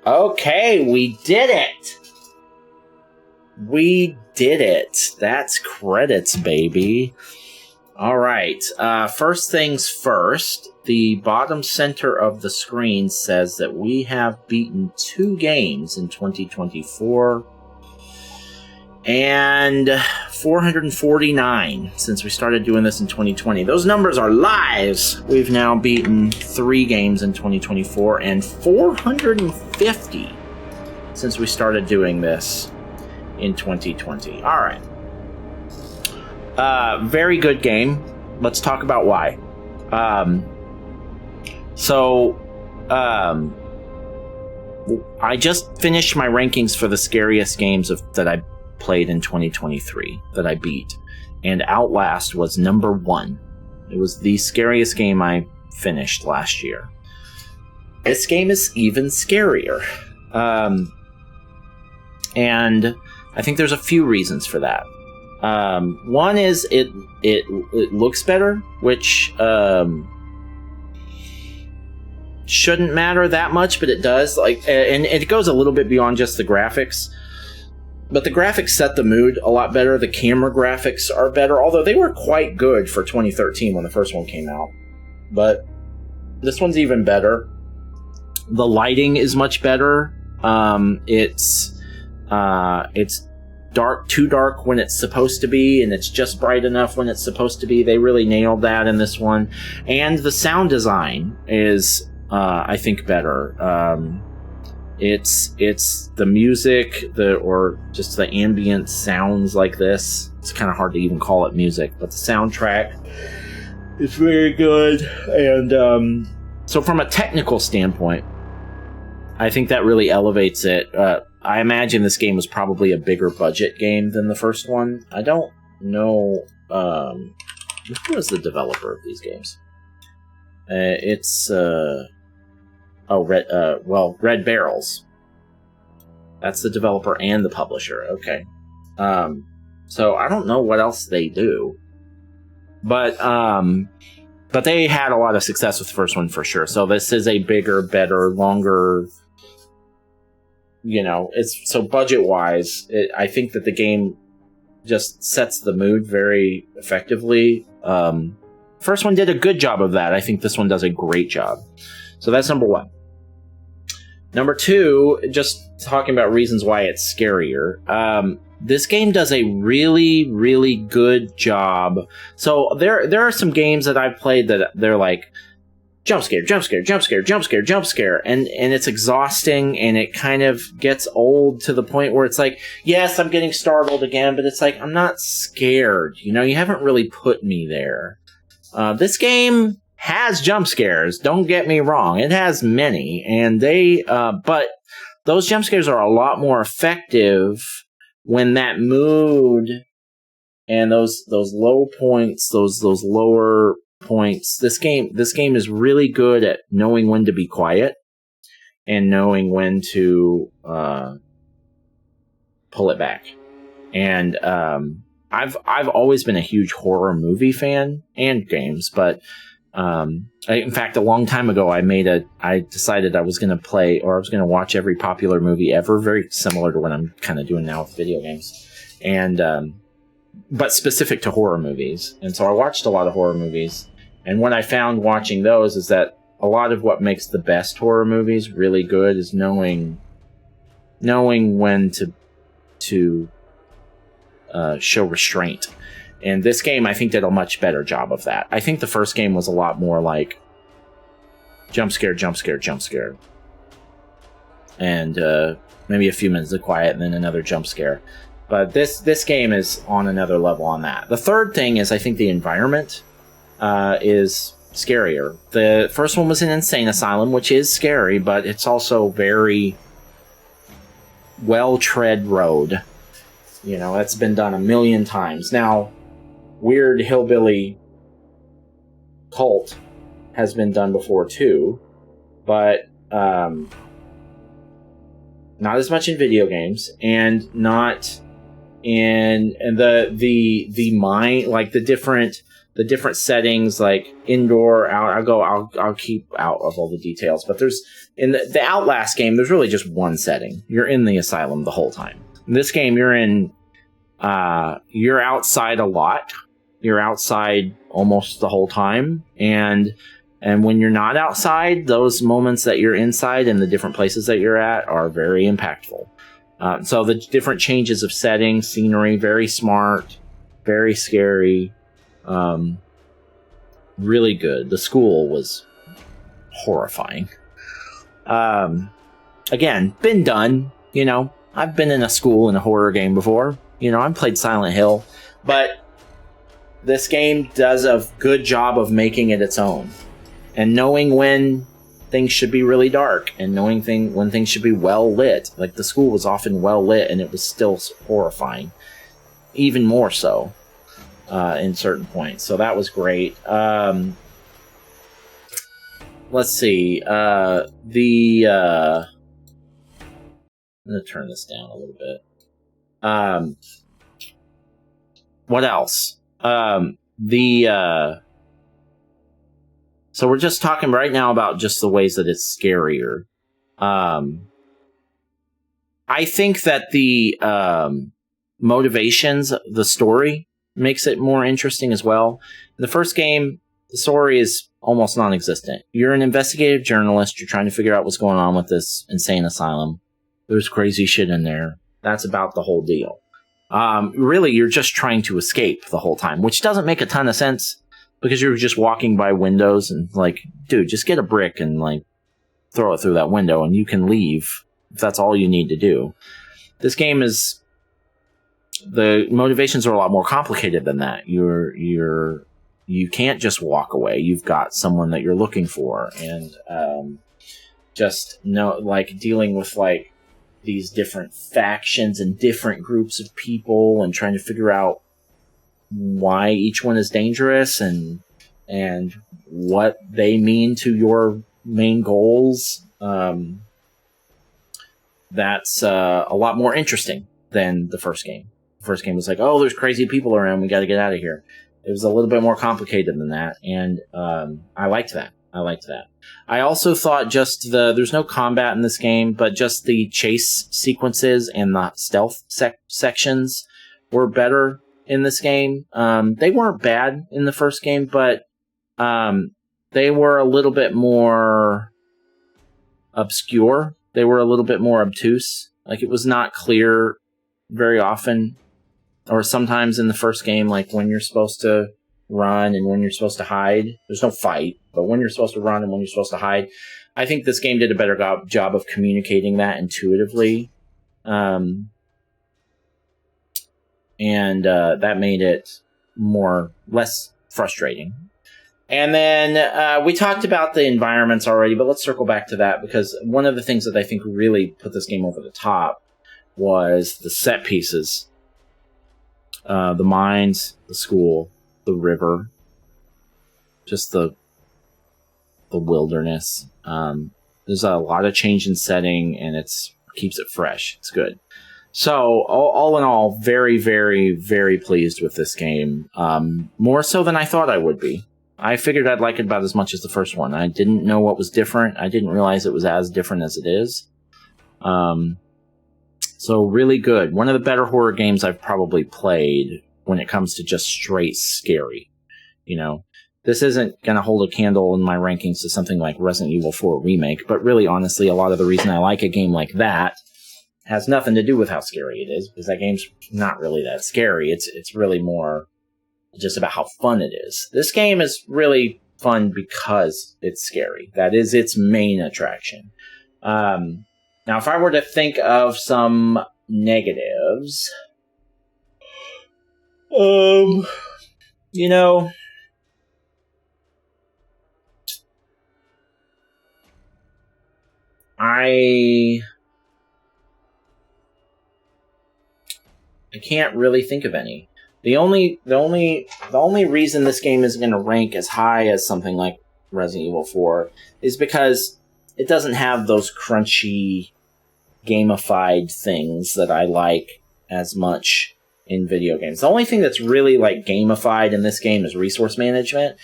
Okay, we did it! We did it. That's credits, baby. All right. First things first, the bottom center of the screen says that we have beaten 2 games in 2024 and 449 since we started doing this in 2020. Those numbers are lies. We've now beaten 3 games in 2024 and 450 since we started doing this in 2020. All right. Very good game. Let's talk about why. I just finished my rankings for the scariest games that I played in 2023 that I beat, and Outlast was number 1. It was the scariest game I finished last year. This game is even scarier. And I think there's a few reasons for that. One is it looks better, which shouldn't matter that much, but it does. And it goes a little bit beyond just the graphics. But the graphics set the mood a lot better. The camera graphics are better, although they were quite good for 2013 when the first one came out. But this one's even better. The lighting is much better. It's dark, too dark when it's supposed to be, and it's just bright enough when it's supposed to be. They really nailed that in this one. And the sound design is, I think, better. It's the music, or just the ambient sounds like this. It's kind of hard to even call it music, but the soundtrack is very good. And so from a technical standpoint, I think that really elevates it. I imagine this game was probably a bigger budget game than the first one. I don't know who is the developer of these games. It's Red Barrels. That's the developer and the publisher. Okay. So I don't know what else they do, but they had a lot of success with the first one for sure. So this is a bigger, better, longer. It's so budget-wise, I think that the game just sets the mood very effectively. First one did a good job of that. I think this one does a great job. So that's number 1. Number 2, just talking about reasons why it's scarier. This game does a really, really good job. So there are some games that I've played that they're like, jump scare, jump scare, jump scare, jump scare, jump scare. And it's exhausting, and it kind of gets old to the point where it's like, yes, I'm getting startled again, but it's like, I'm not scared. You haven't really put me there. This game has jump scares. Don't get me wrong. It has many, and but those jump scares are a lot more effective when that mood and those low points, those lower points. This game is really good at knowing when to be quiet and knowing when to pull it back. And I've always been a huge horror movie fan and games, but in fact, a long time ago, I decided I was going to play, or I was going to watch every popular movie ever, very similar to what I'm kind of doing now with video games, and but specific to horror movies. And so I watched a lot of horror movies, and what I found watching those is that a lot of what makes the best horror movies really good is knowing when to show restraint. And this game, I think, did a much better job of that. I think the first game was a lot more like jump scare, jump scare, jump scare. And maybe a few minutes of quiet and then another jump scare. But this game is on another level on that. The third thing is I think the environment is scarier. The first one was an insane asylum, which is scary, but it's also very well-tread road. It's been done a million times. Now, Weird Hillbilly Cult has been done before too, but not as much in video games, and not in the mind, like the different the different settings, like indoor, out. I'll keep out of all the details. But there's in the Outlast game, there's really just one setting. You're in the asylum the whole time. In this game, you're outside a lot. You're outside almost the whole time, and when you're not outside, those moments that you're inside and the different places that you're at are very impactful. So the different changes of setting, scenery, very smart, very scary, really good. The school was horrifying. Again, been done. I've been in a school in a horror game before. I've played Silent Hill, but this game does a good job of making it its own. And knowing when things should be really dark and knowing when things should be well lit. Like, the school was often well lit and it was still horrifying. Even more so in certain points. So that was great. Let's see. I'm going to turn this down a little bit. What else? So we're just talking right now about just the ways that it's scarier. I think that the motivations, the story, makes it more interesting as well. In the first game, the story is almost non-existent. You're an investigative journalist. You're trying to figure out what's going on with this insane asylum. There's crazy shit in there. That's about the whole deal. Really, you're just trying to escape the whole time, which doesn't make a ton of sense. Because you're just walking by windows and dude, just get a brick and throw it through that window and you can leave if that's all you need to do. This game the motivations are a lot more complicated than that. You can't just walk away. You've got someone that you're looking for, and dealing with these different factions and different groups of people and trying to figure out why each one is dangerous and what they mean to your main goals. That's a lot more interesting than the first game. The first game was oh, there's crazy people around, we got to get out of here. It was a little bit more complicated than that, and I liked that. I also thought there's no combat in this game, but just the chase sequences and the stealth sections were better in this game. They weren't bad in the first game, but they were a little bit more obscure. They were a little bit more obtuse. It was not clear very often, or sometimes in the first game, when you're supposed to run and when you're supposed to hide. There's no fight, but when you're supposed to run and when you're supposed to hide. I think this game did a better job of communicating that intuitively. And that made it less frustrating. And then we talked about the environments already, but let's circle back to that, because one of the things that I think really put this game over the top was the set pieces. The mines, the school, the river, just the wilderness. There's a lot of change in setting, and it keeps it fresh. It's good. So, all in all, very, very, very pleased with this game. More so than I thought I would be. I figured I'd like it about as much as the first one. I didn't know what was different. I didn't realize it was as different as it is. So, really good. One of the better horror games I've probably played when it comes to just straight scary. This isn't going to hold a candle in my rankings to something like Resident Evil 4 Remake, but really, honestly, a lot of the reason I like a game like that has nothing to do with how scary it is, because that game's not really that scary. It's really more just about how fun it is. This game is really fun because it's scary. That is its main attraction. Now, if I were to think of some negatives, I can't really think of any. The only reason this game isn't going to rank as high as something like Resident Evil 4 is because it doesn't have those crunchy, gamified things that I like as much in video games. The only thing that's really like gamified in this game is resource management,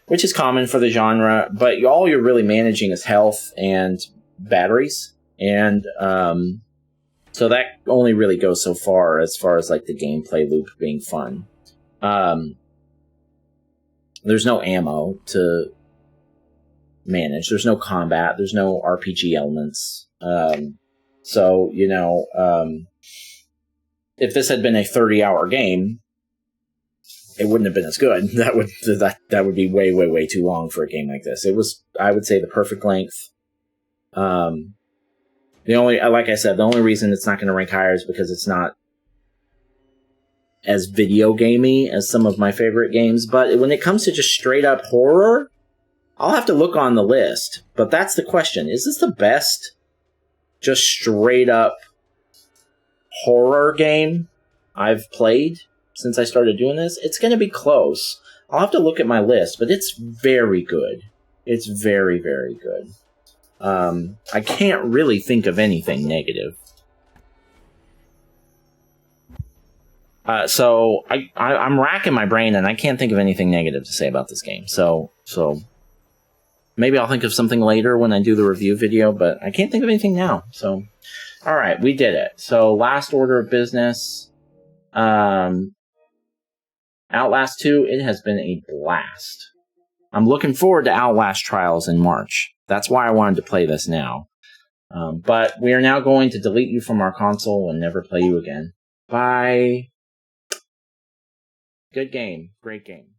which is common for the genre, but all you're really managing is health and batteries. And so that only really goes so far as like the gameplay loop being fun. There's no ammo to manage. There's no combat. There's no RPG elements. So, you know, if this had been a 30-hour game, it wouldn't have been as good. That would be way, way, way too long for a game like this. It was, I would say, the perfect length. Like I said, the only reason it's not going to rank higher is because it's not as video gamey as some of my favorite games. But when it comes to just straight up horror, I'll have to look on the list. But that's the question. Is this the best just straight up horror game I've played since I started doing this? It's going to be close. I'll have to look at my list, but it's very good. It's very, very good. I can't really think of anything negative. So I'm racking my brain and I can't think of anything negative to say about this game. So maybe I'll think of something later when I do the review video, but I can't think of anything now. So, all right, we did it. So last order of business, Outlast 2, it has been a blast. I'm looking forward to Outlast Trials in March. That's why I wanted to play this now. But we are now going to delete you from our console and never play you again. Bye. Good game. Great game.